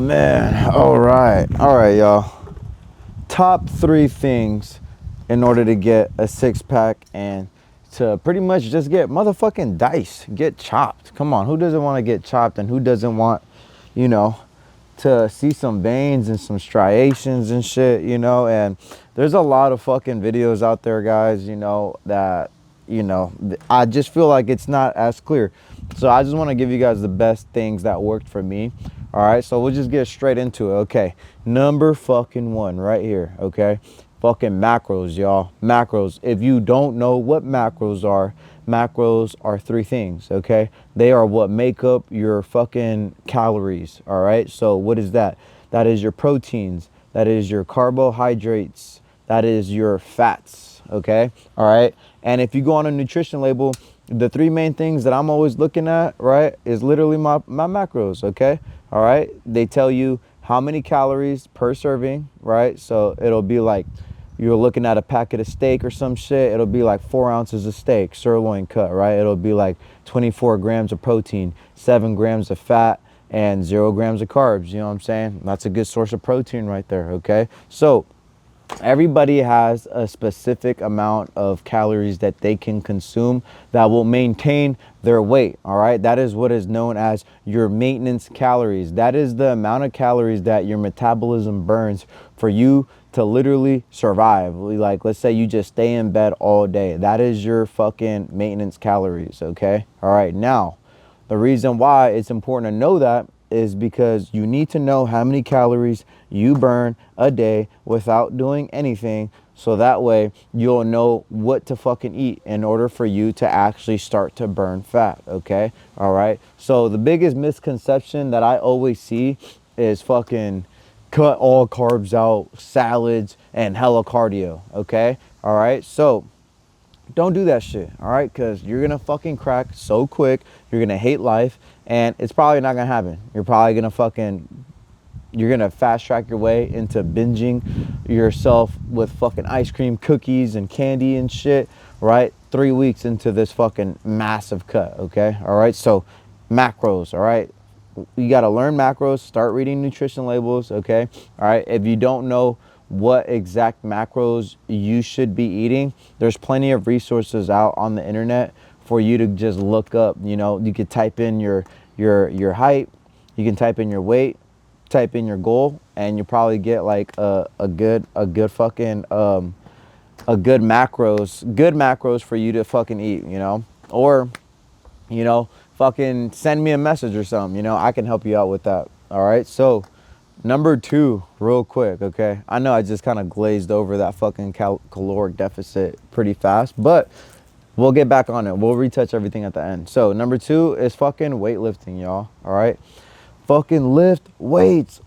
man. All right, y'all. Top 3 things in order to get a 6-pack and to pretty much just get motherfucking diced, get chopped. Come on, who doesn't want to get chopped, and who doesn't want, you know, to see some veins and some striations and shit, and there's a lot of fucking videos out there, guys, that, I just feel like it's not as clear. So I just want to give you guys the best things that worked for me. All right, so we'll just get straight into it. Okay, number fucking 1 right here. Okay, fucking macros, y'all. Macros. If you don't know what macros are 3 things. Okay, they are what make up your fucking calories. All right, so what is that? That is your proteins, that is your carbohydrates, that is your fats. Okay, all right. And if you go on a nutrition label, the 3 main things that I'm always looking at, right, is literally my macros. Okay, all right. They tell you how many calories per serving, right? So it'll be like, you're looking at a packet of steak or some shit, it'll be like 4 ounces of steak, sirloin cut, right? It'll be like 24 grams of protein, 7 grams of fat, and 0 grams of carbs. You know what I'm saying? That's a good source of protein right there. Okay, so everybody has a specific amount of calories that they can consume that will maintain their weight. All right, that is what is known as your maintenance calories. That is the amount of calories that your metabolism burns for you to literally survive. Like, let's say you just stay in bed all day, that is your fucking maintenance calories. Okay, all right. Now, the reason why it's important to know that is because you need to know how many calories you burn a day without doing anything, so that way you'll know what to fucking eat in order for you to actually start to burn fat. Okay, all right. So the biggest misconception that I always see is fucking cut all carbs out, salads, and hella cardio. Okay, all right. So don't do that shit, all right? Because you're gonna fucking crack so quick, you're gonna hate life, and it's probably not gonna happen. You're gonna fast track your way into binging yourself with fucking ice cream, cookies, and candy and shit, right? 3 weeks into this fucking massive cut. Okay, all right. So macros, all right. You got to learn macros, start reading nutrition labels. Okay, all right. If you don't know what exact macros you should be eating, there's plenty of resources out on the internet for you to just look up. You could type in your height, you can type in your weight, type in your goal, and you probably get like a good macros for you to fucking eat, or fucking send me a message or something. I can help you out with that. All right, so number 2, real quick. Okay, I know I just kind of glazed over that fucking caloric deficit pretty fast, but we'll get back on it. We'll retouch everything at the end. So number 2 is fucking weightlifting, y'all. All right, fucking lift weights.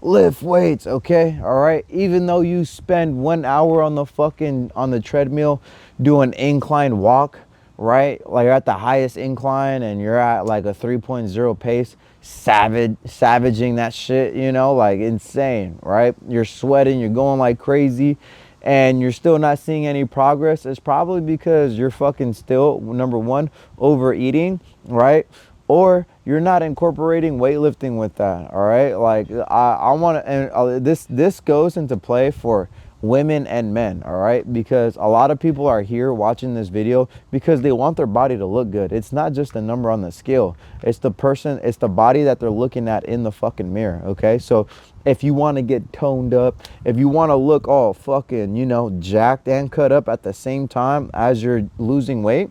Okay, all right. Even though you spend 1 hour on the treadmill doing incline walk, right? Like, you're at the highest incline and you're at like a 3.0 pace, savaging that shit, like insane, right? You're sweating, you're going like crazy, and you're still not seeing any progress. It's probably because you're fucking still, number 1, overeating, right? Or you're not incorporating weightlifting with that. All right, like I want to, and this goes into play for women and men. All right, because a lot of people are here watching this video because they want their body to look good. It's not just the number on the scale, it's the body that they're looking at in the fucking mirror. Okay, so if you want to get toned up, if you want to look all fucking jacked and cut up at the same time as you're losing weight,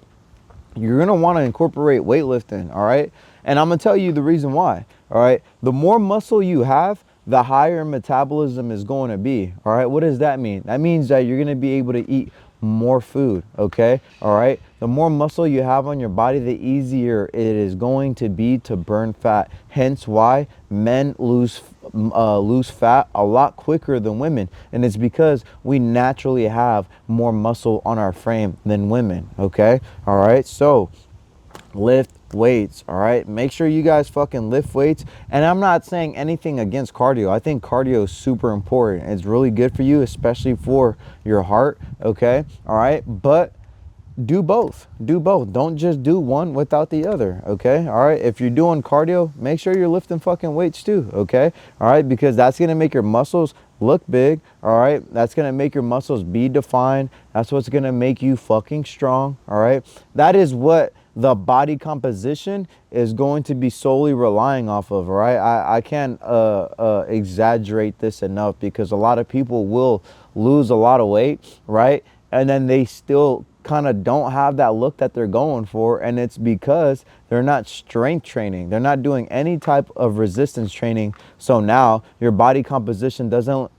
you're going to want to incorporate weightlifting. All right, and I'm going to tell you the reason why. All right, the more muscle you have, the higher metabolism is going to be. All right, what does that mean? That means that you're going to be able to eat more food. Okay, all right, the more muscle you have on your body, the easier it is going to be to burn fat. Hence why men lose fat a lot quicker than women, and it's because we naturally have more muscle on our frame than women. Okay, all right, so lift weights. All right, make sure you guys fucking lift weights. And I'm not saying anything against cardio. I think cardio is super important. It's really good for you, especially for your heart. Okay, all right, but do both. Do both. Don't just do one without the other. Okay. All right. If you're doing cardio, make sure you're lifting fucking weights too. Okay. All right. Because that's going to make your muscles look big. All right. That's going to make your muscles be defined. That's what's going to make you fucking strong. All right. That is what the body composition is going to be solely relying off of. All right. I can't exaggerate this enough, because a lot of people will lose a lot of weight. Right. And then they still kind of don't have that look that they're going for, and it's because they're not strength training. They're not doing any type of resistance training. So now your body composition doesn't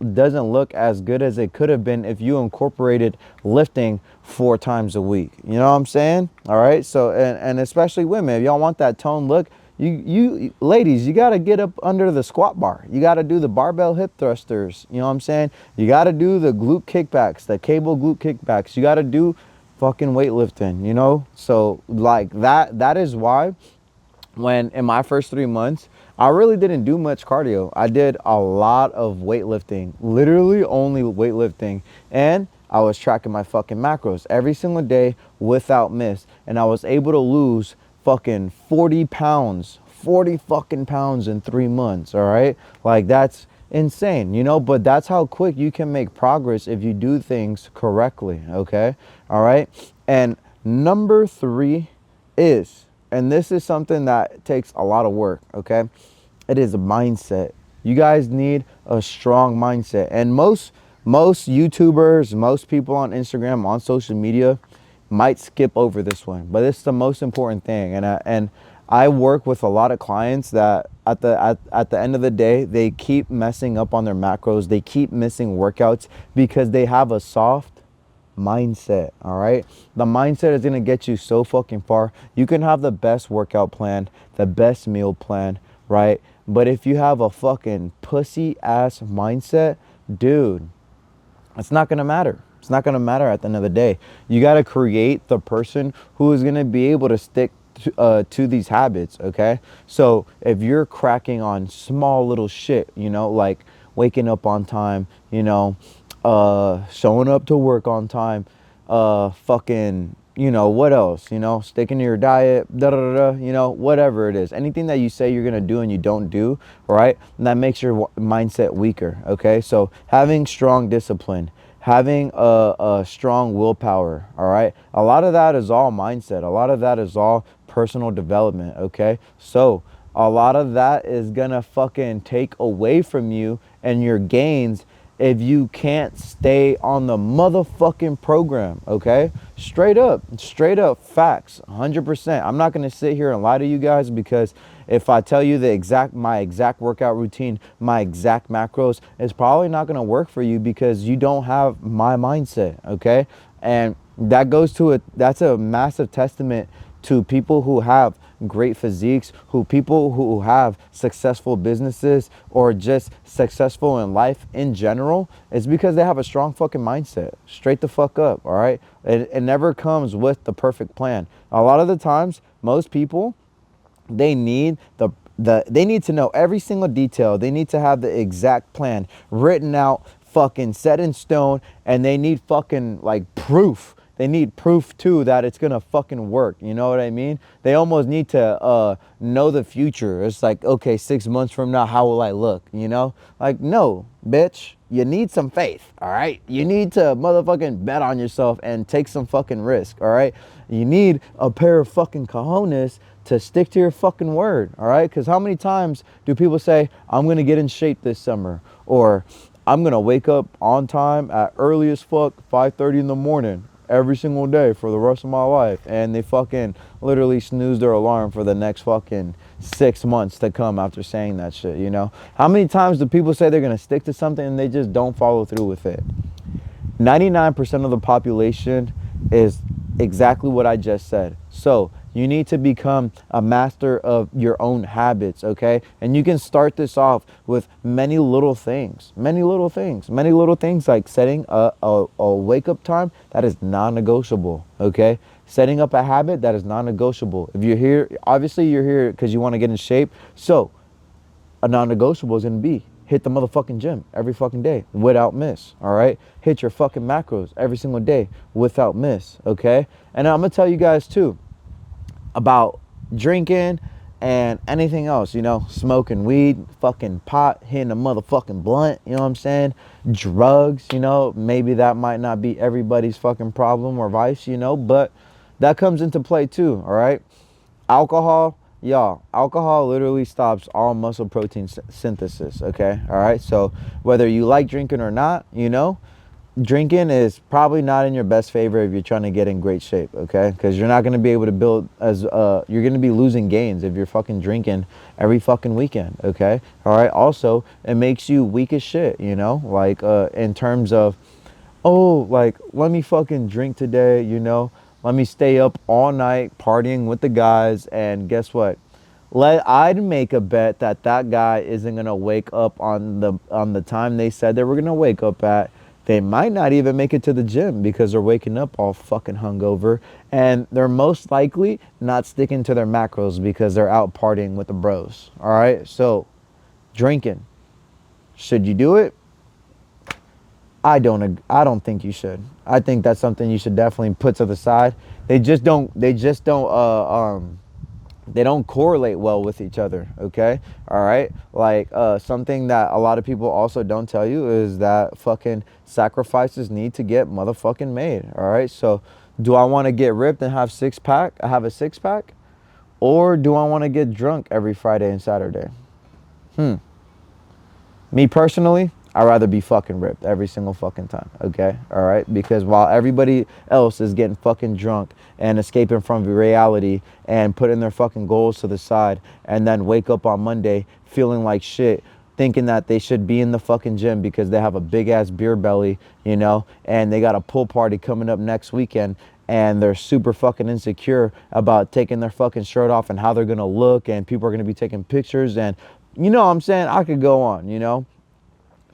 look as good as it could have been if you incorporated lifting 4 times a week. You know what I'm saying? All right. So and especially women, if y'all want that toned look, you ladies, you got to get up under the squat bar. You got to do the barbell hip thrusters. You know what I'm saying? You got to do the glute kickbacks, the cable glute kickbacks. You got to do fucking weightlifting, you know? So like that is why when in my first 3 months, I really didn't do much cardio. I did a lot of weightlifting, literally only weightlifting. And I was tracking my fucking macros every single day without miss. And I was able to lose fucking 40 pounds, 40 fucking pounds in 3 months. All right. Like that's insane, you know, but that's how quick you can make progress if you do things correctly. Okay. All right. And number 3 is, and this is something that takes a lot of work. Okay. It is a mindset. You guys need a strong mindset. And most YouTubers, most people on Instagram, on social media might skip over this one, but it's the most important thing. And I work with a lot of clients that at the end of the day, they keep messing up on their macros. They keep missing workouts because they have a soft mindset. All right. The mindset is going to get you so fucking far. You can have the best workout plan, the best meal plan, right? But if you have a fucking pussy ass mindset, dude, it's not going to matter. It's not going to matter at the end of the day. You got to create the person who is going to be able to stick to these habits. Okay. So if you're cracking on small little shit, you know, like waking up on time, you know, showing up to work on time, fucking, you know, what else, you know, sticking to your diet, you know, whatever it is, anything that you say you're going to do and you don't do, right? And that makes your mindset weaker. Okay. So having strong discipline, having a strong willpower. All right. A lot of that is all mindset. A lot of that is all personal development. Okay. So a lot of that is going to fucking take away from you and your gains if you can't stay on the motherfucking program. Okay. Straight up facts, 100%. I'm not going to sit here and lie to you guys, because if I tell you my exact workout routine, my exact macros, it's probably not going to work for you because you don't have my mindset. Okay. And that goes to that's a massive testament to people who have great physiques, people who have successful businesses or just successful in life in general. It's because they have a strong fucking mindset. Straight the fuck up. All right. It never comes with the perfect plan. A lot of the times, most people, they need they need to know every single detail. They need to have the exact plan written out, fucking set in stone, and they need fucking like proof. They need proof too that it's gonna fucking work. You know what I mean? They almost need to know the future. It's like, okay, 6 months from now, how will I look? You know? Like, no, bitch. You need some faith, all right? You need to motherfucking bet on yourself and take some fucking risk, all right? You need a pair of fucking cojones to stick to your fucking word, all right? Because how many times do people say, I'm going to get in shape this summer, or I'm going to wake up on time at early as fuck, 5:30 in the morning, every single day for the rest of my life, and they fucking literally snooze their alarm for the next fucking 6 months to come after saying that shit, you know? How many times do people say they're going to stick to something and they just don't follow through with it? 99% of the population is exactly what I just said. So you need to become a master of your own habits, okay? And you can start this off with many little things like setting a wake-up time that is non-negotiable, okay? Setting up a habit that is non-negotiable. If you're here, obviously you're here because you want to get in shape. So a non-negotiable is going to be hit the motherfucking gym every fucking day without miss. All right, hit your fucking macros every single day without miss. Okay, and I'm gonna tell you guys too about drinking and anything else, you know, smoking weed, fucking pot, hitting a motherfucking blunt, you know what I'm saying? Drugs, you know, maybe that might not be everybody's fucking problem or vice, you know, but that comes into play too, all right? Alcohol, y'all, alcohol literally stops all muscle protein synthesis, okay? All right? So whether you like drinking or not, you know, drinking is probably not in your best favor if you're trying to get in great shape, okay? Because you're not going to be able to build as you're going to be losing gains if you're fucking drinking every fucking weekend, okay? All right, also it makes you weak as shit, you know, like in terms of, oh, like let me fucking drink today, you know, let me stay up all night partying with the guys, and guess what, I'd make a bet that that guy isn't gonna wake up on the time they said they were gonna wake up at. They might not even make it to the gym because they're waking up all fucking hungover, and they're most likely not sticking to their macros because they're out partying with the bros. All right, so drinking, should you do it? I don't think you should. I think that's something you should definitely put to the side. They don't correlate well with each other, okay? All right, like something that a lot of people also don't tell you is that fucking sacrifices need to get motherfucking made. All right, so do I want to get ripped and have have a six pack, or do I want to get drunk every Friday and Saturday? Me personally, I'd rather be fucking ripped every single fucking time, okay? All right? Because while everybody else is getting fucking drunk and escaping from reality and putting their fucking goals to the side, and then wake up on Monday feeling like shit, thinking that they should be in the fucking gym because they have a big ass beer belly, you know, and they got a pool party coming up next weekend, and they're super fucking insecure about taking their fucking shirt off and how they're gonna look, and people are gonna be taking pictures, and you know what I'm saying? I could go on, you know?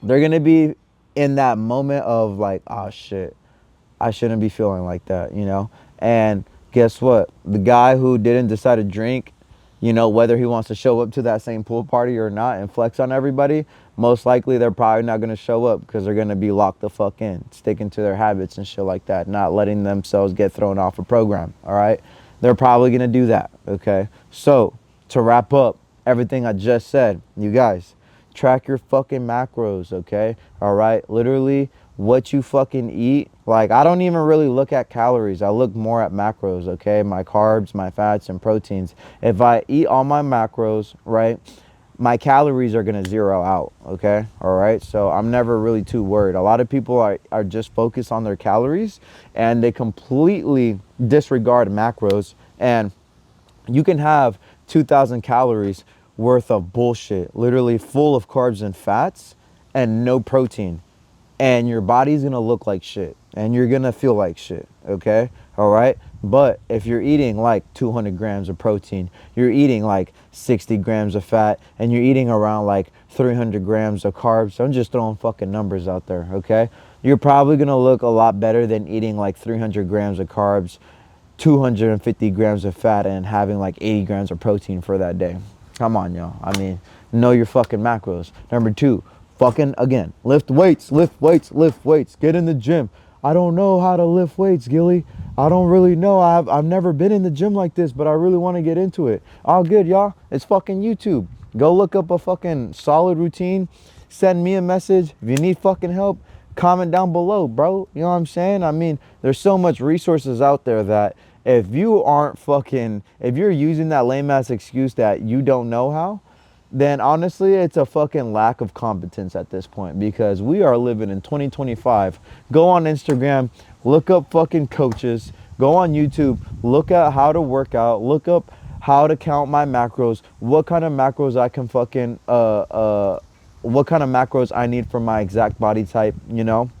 They're going to be in that moment of like, oh shit, I shouldn't be feeling like that, you know? And guess what? The guy who didn't decide to drink, you know, whether he wants to show up to that same pool party or not and flex on everybody, most likely they're probably not going to show up because they're going to be locked the fuck in, sticking to their habits and shit like that, not letting themselves get thrown off a program, all right? They're probably going to do that, okay? So, to wrap up everything I just said, you guys, track your fucking macros, okay? All right, literally what you fucking eat. Like, I don't even really look at calories. I look more at macros, okay? My carbs, my fats, and proteins. If I eat all my macros, right, my calories are gonna zero out, okay? All right, so I'm never really too worried. A lot of people are just focused on their calories, and they completely disregard macros, and you can have 2,000 calories worth of bullshit, literally full of carbs and fats and no protein. And your body's gonna look like shit and you're gonna feel like shit, okay? All right? But if you're eating like 200 grams of protein, you're eating like 60 grams of fat, and you're eating around like 300 grams of carbs, I'm just throwing fucking numbers out there, okay? You're probably gonna look a lot better than eating like 300 grams of carbs, 250 grams of fat, and having like 80 grams of protein for that day. Come on, y'all. I mean, know your fucking macros. Number two, fucking, again, lift weights, lift weights, lift weights. Get in the gym. I don't know how to lift weights, Gilly. I don't really know. I've never been in the gym like this, but I really want to get into it. All good, y'all. It's fucking YouTube. Go look up a fucking solid routine. Send me a message. If you need fucking help, comment down below, bro. You know what I'm saying? I mean, there's so much resources out there that if you're using that lame ass excuse that you don't know how, then honestly, it's a fucking lack of competence at this point, because we are living in 2025. Go on Instagram, look up fucking coaches, go on YouTube, look at how to work out, look up how to count my macros, what kind of macros I can fucking, what kind of macros I need for my exact body type, you know?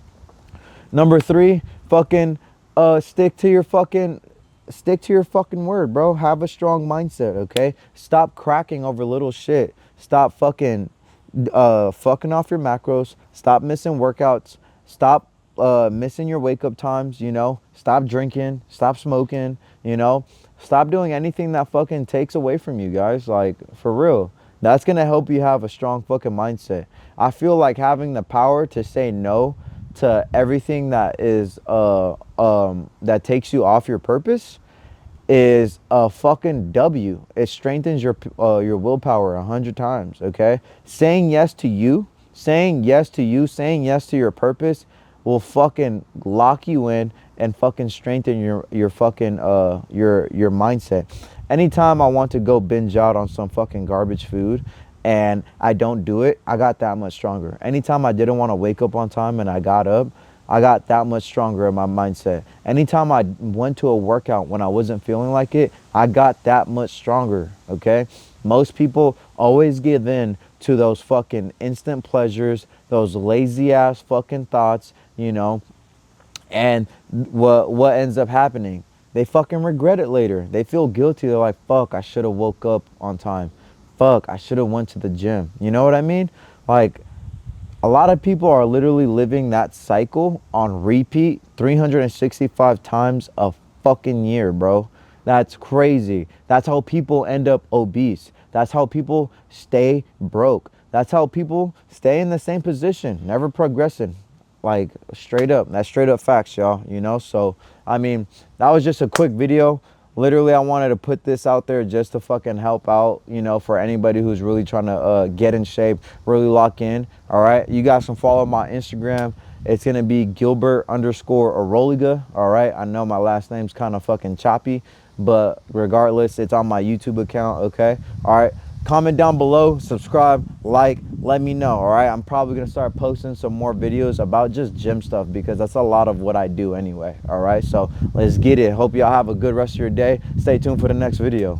Number three, fucking, stick to your fucking word, bro. Have a strong mindset, okay? Stop cracking over little shit. Stop fucking fucking off your macros. Stop missing workouts. Stop missing your wake up times, you know? Stop drinking. Stop smoking, you know? Stop doing anything that fucking takes away from you guys. Like, for real. That's gonna help you have a strong fucking mindset. I feel like having the power to say no to everything that is that takes you off your purpose is a fucking W. It strengthens your willpower 100 times. Okay, saying yes to you, saying yes to you, saying yes to your purpose will fucking lock you in and fucking strengthen your fucking your mindset. Anytime I want to go binge out on some fucking garbage food and I don't do it, I got that much stronger. Anytime I didn't want to wake up on time and I got up, I got that much stronger in my mindset. Anytime I went to a workout when I wasn't feeling like it, I got that much stronger, okay? Most people always give in to those fucking instant pleasures, those lazy ass fucking thoughts, you know, and what ends up happening? They fucking regret it later. They feel guilty. They're like, fuck, I should have woke up on time. Fuck, I should have went to the gym. You know what I mean? Like, a lot of people are literally living that cycle on repeat 365 times a fucking year, bro. That's crazy. That's how people end up obese. That's how people stay broke. That's how people stay in the same position, never progressing. Like, straight up. That's straight up facts, y'all. You know? So, I mean, that was just a quick video. Literally, I wanted to put this out there just to fucking help out, you know, for anybody who's really trying to get in shape, really lock in. All right. You guys can follow my Instagram. It's going to be Gilbert_Aroliga. All right. I know my last name's kind of fucking choppy, but regardless, it's on my YouTube account. Okay. All right. Comment down below, subscribe, like, let me know. All right. I'm probably going to start posting some more videos about just gym stuff because that's a lot of what I do anyway. All right. So let's get it. Hope y'all have a good rest of your day. Stay tuned for the next video.